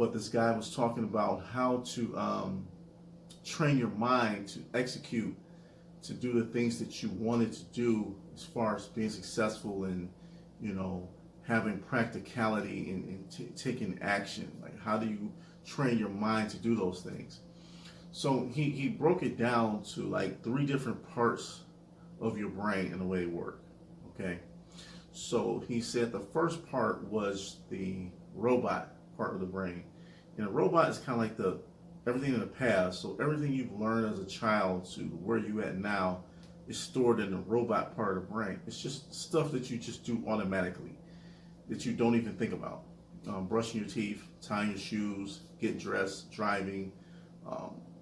but this guy was talking about how to train your mind to execute, to do the things that you wanted to do as far as being successful and, you know, having practicality and taking action. Like, how do you train your mind to do those things? So he broke it down to like 3 different parts of your brain and the way they work. Okay. So he said the first part was the robot part of the brain. And a robot is kind of like the everything in the past. So everything you've learned as a child to where you at now is stored in the robot part of the brain. It's just stuff that you just do automatically, that you don't even think about. Brushing your teeth, tying your shoes, getting dressed, driving,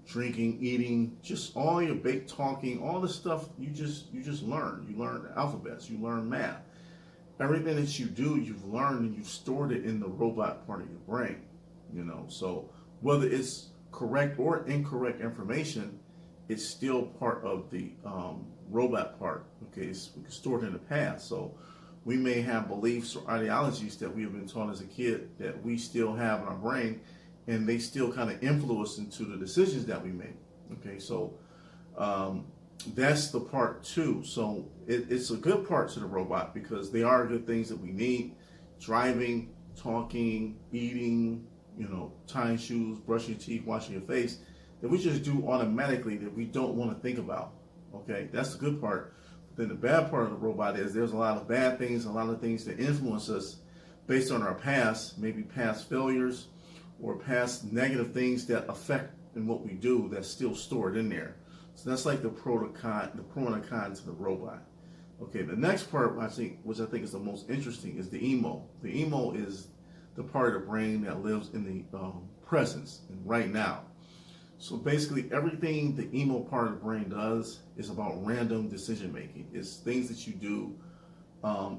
drinking, eating, just all your big talking, all the stuff you just learn. You learn the alphabets, you learn math. Everything that you do, you've learned and you've stored it in the robot part of your brain. You know, so whether it's correct or incorrect information, it's still part of the robot part. Okay, it's stored in the past. So we may have beliefs or ideologies that we have been taught as a kid that we still have in our brain, and they still kind of influence into the decisions that we make. Okay, so that's the part 2. So it's a good part to the robot because they are good things that we need: driving, talking, eating, you know, tying shoes, brushing your teeth, washing your face, that we just do automatically, that we don't want to think about. Okay, that's the good part. Then the bad part of the robot is there's a lot of bad things, a lot of things that influence us based on our past, maybe past failures or past negative things that affect in what we do, that's still stored in there. So that's like the pro and the con to the robot. Okay, the next part, which I think is the most interesting, is the emo. The emo is the part of the brain that lives in the presence and right now. So basically everything the emo part of the brain does is about random decision making. It's things that you do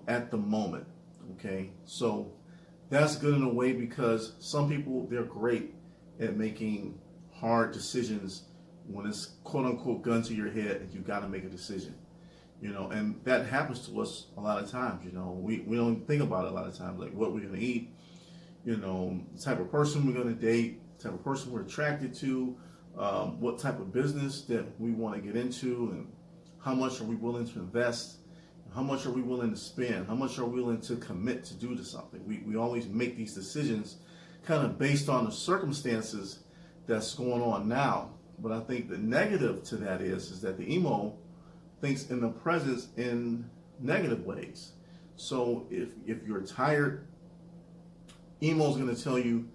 at the moment. Okay, so that's good in a way because some people, they're great at making hard decisions when it's quote unquote gun to your head and you got to make a decision. You know, and that happens to us a lot of times. You know, we don't think about it a lot of times, like what we're going to eat, you know, the type of person we're going to date, the type of person we're attracted to, what type of business that we want to get into, and how much are we willing to invest, how much are we willing to spend, how much are we willing to commit to do to something. We always make these decisions kind of based on the circumstances that's going on now. But I think the negative to that is that the emo thinks in the present in negative ways. So if you're tired, emo's going to tell you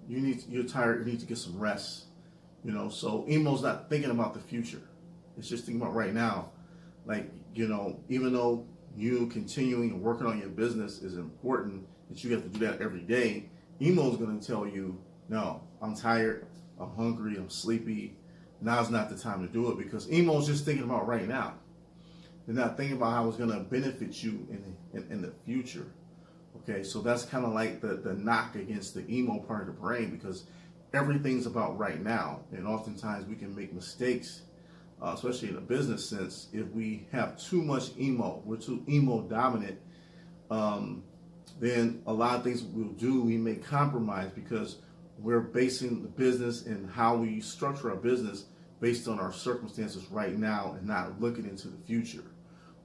you're tired, you need to get some rest. You know, so emo's not thinking about the future. It's just thinking about right now. Like, you know, even though you continuing and working on your business is important, that you have to do that every day, emo's going to tell you, no, I'm tired, I'm hungry, I'm sleepy. Now's not the time to do it, because emo's just thinking about right now. They're not thinking about how it's going to benefit you in the future. Okay, so that's kind of like the knock against the emo part of the brain, because everything's about right now, and oftentimes we can make mistakes, especially in a business sense. If we have too much emo, we're too emo dominant, then a lot of things we'll do, we may compromise because we're basing the business and how we structure our business based on our circumstances right now and not looking into the future.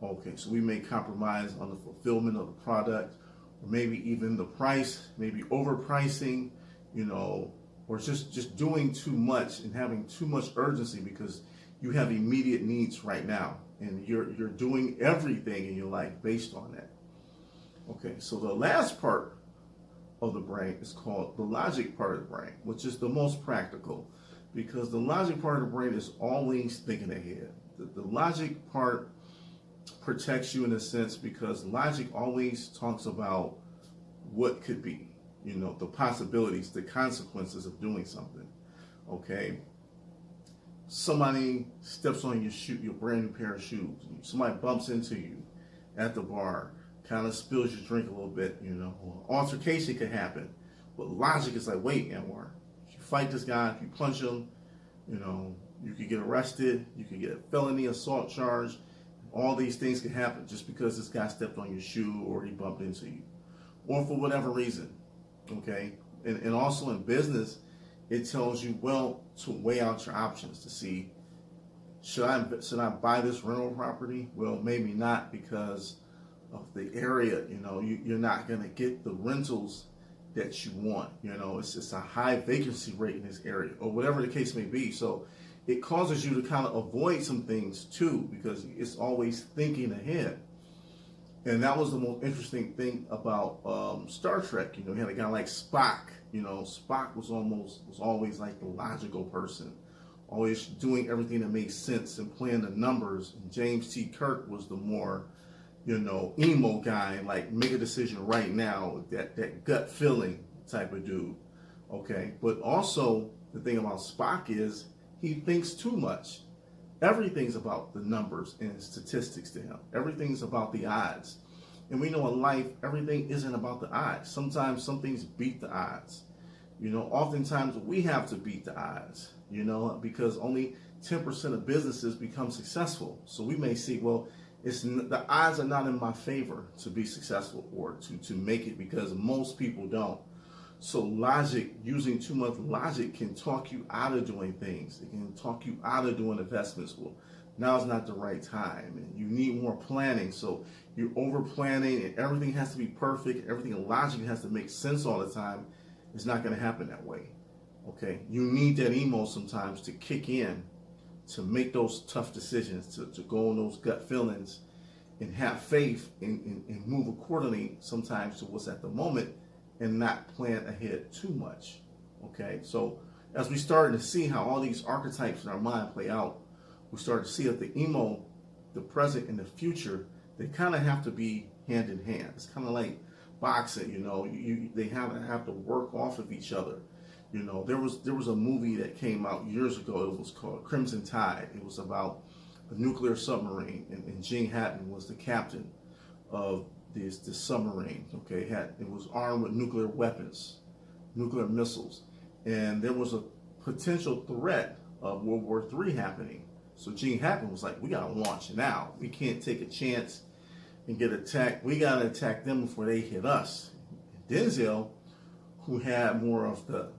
Okay, so we may compromise on the fulfillment of the product, or maybe even the price, maybe overpricing, you know, or just doing too much and having too much urgency because you have immediate needs right now, and you're doing everything in your life based on that. Okay, so the last part of the brain is called the logic part of the brain, which is the most practical, because the logic part of the brain is always thinking ahead. The logic part protects you in a sense, because logic always talks about what could be, you know, the possibilities, the consequences of doing something. Okay, somebody steps on your brand new pair of shoes, somebody bumps into you at the bar, kind of spills your drink a little bit, you know, or altercation could happen. But logic is like, wait, Anwar, if you fight this guy, if you punch him, you know, you could get arrested, you could get a felony assault charge. All these things can happen just because this guy stepped on your shoe or he bumped into you, or for whatever reason. Okay, And also in business, it tells you, well, to weigh out your options to see, should I buy this rental property? Well, maybe not, because of the area. You're not going to get the rentals that you want. It's a high vacancy rate in this area, or whatever the case may be. So it causes you to kind of avoid some things too, because it's always thinking ahead. And that was the most interesting thing about Star Trek. You had a guy like Spock. Spock was always like the logical person, always doing everything that made sense and playing the numbers. And James T. Kirk was the more, emo guy, like make a decision right now, that gut feeling type of dude. Okay, but also the thing about Spock is he thinks too much. Everything's about the numbers and statistics to him. Everything's about the odds. And we know in life, everything isn't about the odds. Sometimes some things beat the odds. Oftentimes we have to beat the odds, because only 10% of businesses become successful. So we may see, well, the odds are not in my favor to be successful or to make it, because most people don't. So using too much logic can talk you out of doing things. It can talk you out of doing investments. Well, now's not the right time, and you need more planning. So you're over planning, and everything has to be perfect. Everything logically has to make sense all the time. It's not going to happen that way. Okay, you need that emo sometimes to kick in, to make those tough decisions, to go on those gut feelings, and have faith and move accordingly sometimes to what's at the moment, and not plan ahead too much. Okay, so as we started to see how all these archetypes in our mind play out, we started to see that the emo, the present, and the future, they kind of have to be hand in hand. It's kind of like boxing. They have to work off of each other. There was a movie that came out years ago. It was called Crimson Tide. It was about a nuclear submarine, and Gene Hackman was the captain of this submarine. Okay, it was armed with nuclear weapons, nuclear missiles, and there was a potential threat of World War III happening. So Gene Hackman was like, we gotta launch now. We can't take a chance and get attacked. We gotta attack them before they hit us. Denzel, who had more of the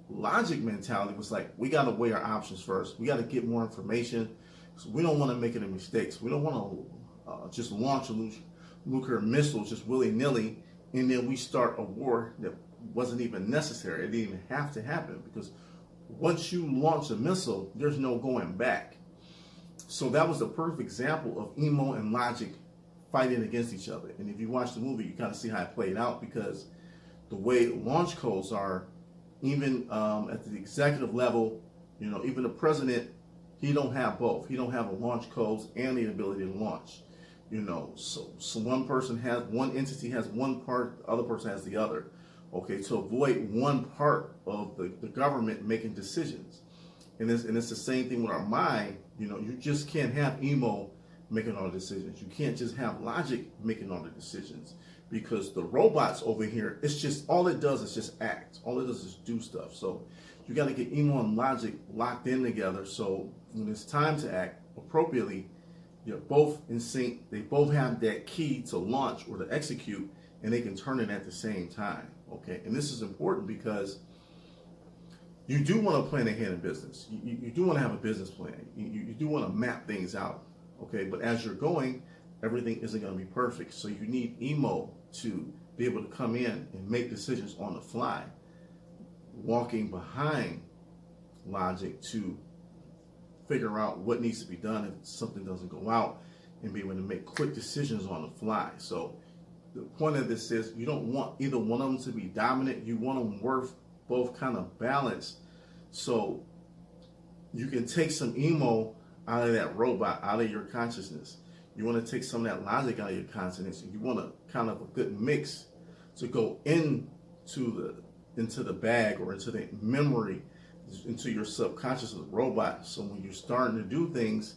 logic mentality, was like, we gotta weigh our options first. We gotta get more information. So we don't want to make any mistakes. We don't want to just launch a nuclear missile just willy-nilly, and then we start a war that wasn't even necessary. It didn't even have to happen, because once you launch a missile, there's no going back. So that was the perfect example of emo and logic fighting against each other. And if you watch the movie, you kind of see how it played out, because the way launch codes are, even at the executive level, even the president, he don't have both. He don't have a launch codes and the ability to launch. So one entity has one part, the other person has the other. Okay, to avoid one part of the government making decisions. And it's the same thing with our mind. You just can't have emo making all the decisions. You can't just have logic making all the decisions, because the robots over here, it's just, all it does is just act. All it does is do stuff. So you got to get emo and logic locked in together. So when it's time to act appropriately, you're both in sync. They both have that key to launch or to execute, and they can turn it at the same time. Okay, and this is important because you do want to plan ahead in business. You do want to have a business plan. You do want to map things out. Okay, but as you're going, everything isn't going to be perfect. So you need emo to be able to come in and make decisions on the fly, walking behind logic to figure out what needs to be done if something doesn't go out, and be able to make quick decisions on the fly. So the point of this is, you don't want either one of them to be dominant. You want them both kind of balanced, so you can take some emo out of that robot, out of your consciousness. You want to take some of that logic out of your consciousness, and you want a kind of a good mix to go into the bag, or into the memory, into your subconscious of the robot. So when you're starting to do things,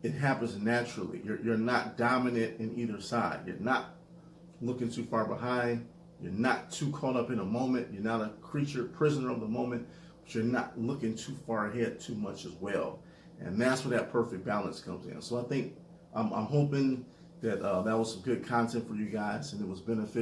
it happens naturally. You're not dominant in either side. You're not looking too far behind. You're not too caught up in a moment. You're not a prisoner of the moment, but you're not looking too far ahead too much as well. And that's where that perfect balance comes in. So I think I'm hoping that that was some good content for you guys, and it was beneficial.